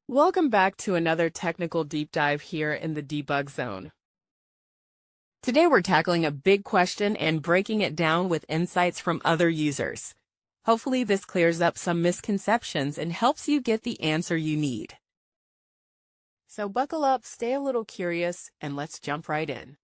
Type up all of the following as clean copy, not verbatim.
Welcome back to another technical deep dive here in the debug zone. Today we're tackling a big question and breaking it down with insights from other users. Hopefully this clears up some misconceptions and helps you get the answer you need. So buckle up, stay a little curious, and let's jump right in.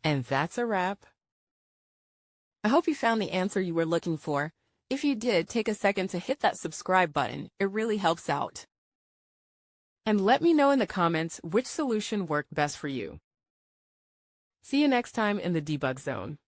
And that's a wrap. I hope you found the answer you were looking for. If you did, take a second to hit that subscribe button. It really helps out. And let me know in the comments which solution worked best for you. See you next time in the debug zone.